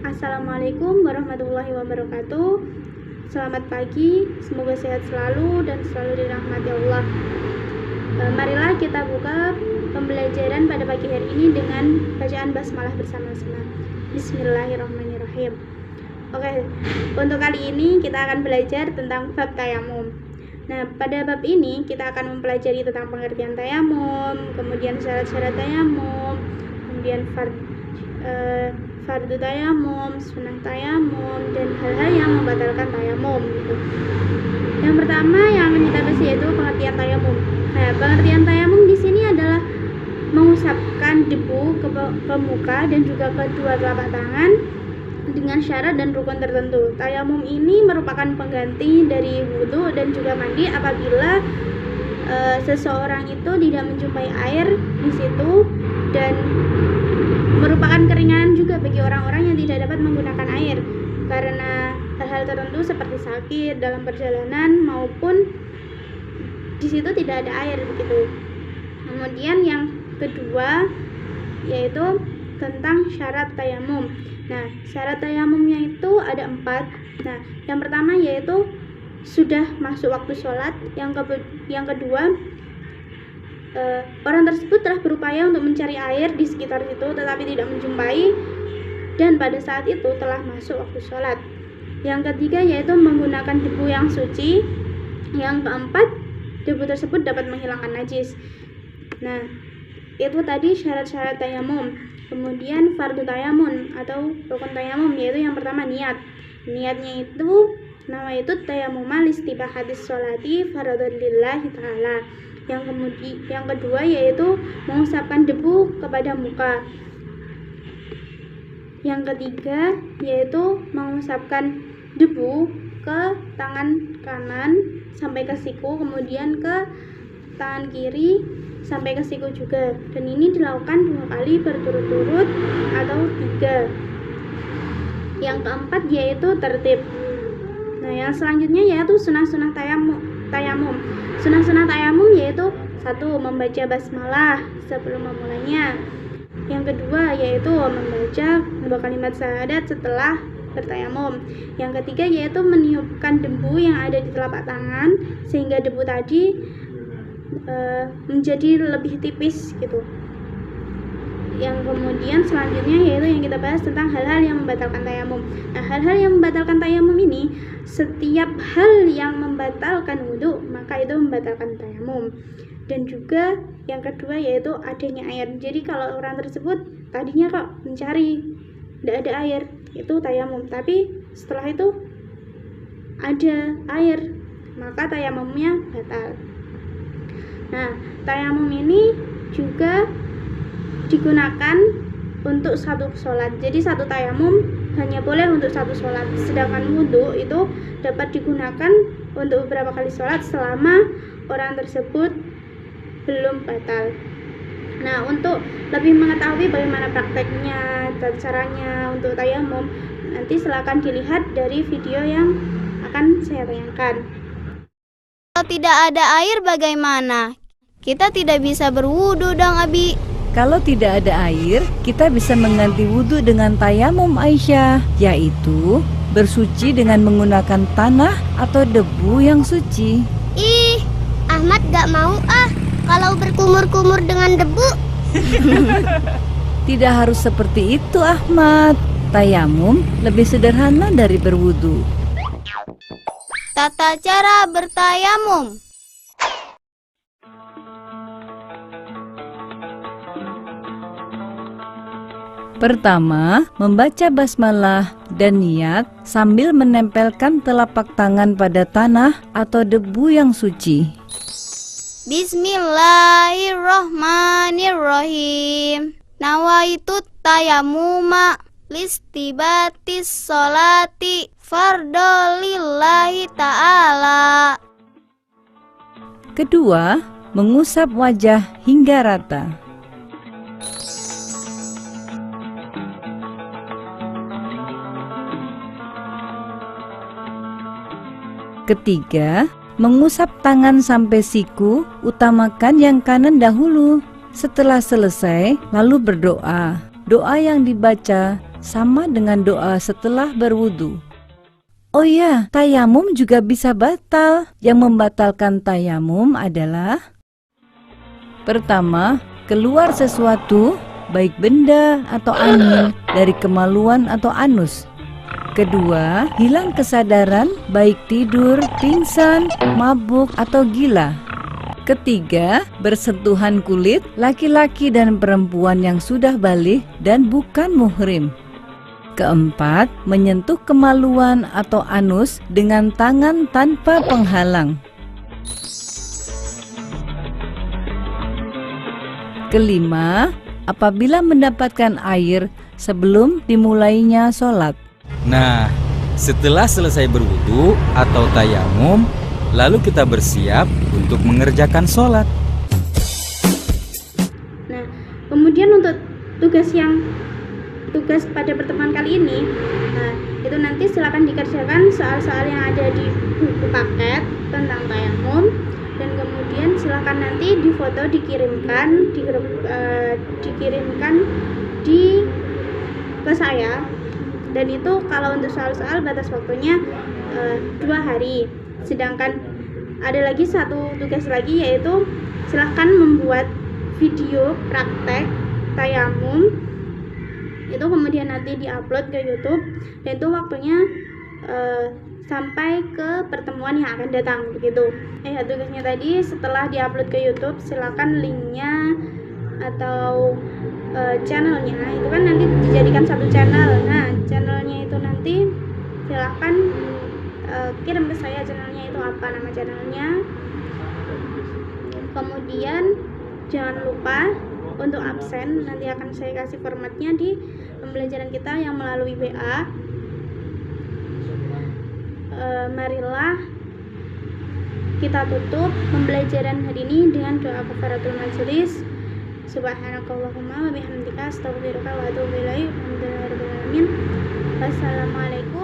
Assalamualaikum warahmatullahi wabarakatuh. Selamat pagi, semoga sehat selalu dan selalu dirahmati Allah. Marilah kita buka pembelajaran pada pagi hari ini dengan bacaan basmalah bersama-sama. Bismillahirrahmanirrahim. Oke, untuk kali ini kita akan belajar tentang bab tayamum. Nah, pada bab ini kita akan mempelajari tentang pengertian tayamum, kemudian syarat-syarat tayamum, kemudian fardu tayamum, sunnah tayamum, dan hal-hal yang membatalkan tayamum gitu. Yang pertama yang akan kita bahas yaitu pengertian tayamum. Nah, pengertian tayamum di sini adalah mengusapkan debu ke muka dan juga kedua telapak tangan dengan syarat dan rukun tertentu. Tayamum ini merupakan pengganti dari wudhu dan juga mandi apabila seseorang itu tidak menjumpai air di situ, dan merupakan keringanan juga bagi orang-orang yang tidak dapat menggunakan air karena hal-hal tertentu seperti sakit dalam perjalanan maupun di situ tidak ada air begitu. Kemudian yang kedua yaitu tentang syarat tayamum. Nah, syarat tayamumnya itu ada 4. Nah, yang pertama yaitu sudah masuk waktu sholat. Yang kedua, orang tersebut telah berupaya untuk mencari air di sekitar situ tetapi tidak menjumpai, dan pada saat itu telah masuk waktu sholat. Yang ketiga yaitu menggunakan debu yang suci. Yang keempat, debu tersebut dapat menghilangkan najis. Nah, itu tadi syarat-syarat tayamum. Kemudian fardu tayamum atau rukun tayamum yaitu yang pertama niat. Niatnya itu tayamuma listibahatis sholati faradhan lillahi ta'ala. Yang kedua yaitu mengusapkan debu kepada muka. Yang ketiga yaitu mengusapkan debu ke tangan kanan sampai ke siku, kemudian ke tangan kiri sampai ke siku juga, dan ini dilakukan 2 kali berturut-turut atau 3. Yang keempat yaitu tertib. Nah, yang selanjutnya yaitu sunah-sunah tayamum. Sunah-sunah tayamum yaitu 1. Membaca basmalah sebelum memulainya. Yang kedua yaitu membaca 2 kalimat syahadat setelah bertayamum. Yang ketiga yaitu meniupkan debu yang ada di telapak tangan sehingga debu tadi menjadi lebih tipis gitu. Yang kemudian selanjutnya yaitu yang kita bahas tentang hal-hal yang membatalkan tayamum. Nah, hal-hal yang membatalkan tayamum ini, setiap hal yang membatalkan wudhu maka itu membatalkan tayamum. Dan juga yang kedua yaitu adanya air. Jadi kalau orang tersebut tadinya kok mencari tidak ada air, itu tayamum, tapi setelah itu ada air maka tayamumnya batal. Nah, tayamum ini juga digunakan untuk satu sholat. Jadi satu tayamum hanya boleh untuk satu sholat, sedangkan wudhu itu dapat digunakan untuk beberapa kali sholat selama orang tersebut belum batal. Nah, untuk lebih mengetahui bagaimana prakteknya dan caranya untuk tayamum, nanti silakan dilihat dari video yang akan saya tayangkan. Kalau tidak ada air bagaimana? Kita tidak bisa berwudu dong, Abi. Kalau tidak ada air, kita bisa mengganti wudhu dengan tayamum, Aisyah, yaitu bersuci dengan menggunakan tanah atau debu yang suci. Ih, Ahmad gak mau kalau berkumur-kumur dengan debu. Tidak harus seperti itu, Ahmad. Tayamum lebih sederhana dari berwudhu. Tata cara bertayamum. Pertama, membaca basmalah dan niat sambil menempelkan telapak tangan pada tanah atau debu yang suci. Bismillahirrohmanirrohim. Nawaitu tayamuma listibatis sholati fardolillahi ta'ala. Kedua, mengusap wajah hingga rata. Ketiga, mengusap tangan sampai siku, utamakan yang kanan dahulu. Setelah selesai, lalu berdoa. Doa yang dibaca sama dengan doa setelah berwudu. Oh ya, tayamum juga bisa batal. Yang membatalkan tayamum adalah: pertama, keluar sesuatu, baik benda atau angin, dari kemaluan atau anus. Kedua, hilang kesadaran, baik tidur, pingsan, mabuk, atau gila. Ketiga, bersentuhan kulit laki-laki dan perempuan yang sudah baligh dan bukan muhrim. Keempat, menyentuh kemaluan atau anus dengan tangan tanpa penghalang. Kelima, apabila mendapatkan air sebelum dimulainya sholat. Nah, setelah selesai berwudu atau tayamum, lalu kita bersiap untuk mengerjakan sholat. Nah, kemudian untuk tugas pada pertemuan kali ini, nah, itu nanti silakan dikerjakan soal-soal yang ada di buku paket tentang tayamum, dan kemudian silakan nanti difoto, dikirimkan ke saya. Dan itu kalau untuk soal-soal batas waktunya 2 hari. Sedangkan ada lagi satu tugas lagi, yaitu silahkan membuat video praktek tayamum. Itu kemudian nanti diupload ke YouTube, dan itu waktunya sampai ke pertemuan yang akan datang, begitu. Tugasnya tadi setelah diupload ke YouTube, silakan linknya atau channelnya itu kan nanti dijadikan satu channel. Nah, channelnya itu nanti silahkan kirim ke saya channelnya itu apa, nama channelnya. Kemudian jangan lupa untuk absen, nanti akan saya kasih formatnya di pembelajaran kita yang melalui WA. Marilah kita tutup pembelajaran hari ini dengan doa kafaratul majelis. Subhanakallahumma wa bihamdika astaghfiruka wa atubu ilaik. Alhamdulillahirabbil alamin. Wassalamualaikum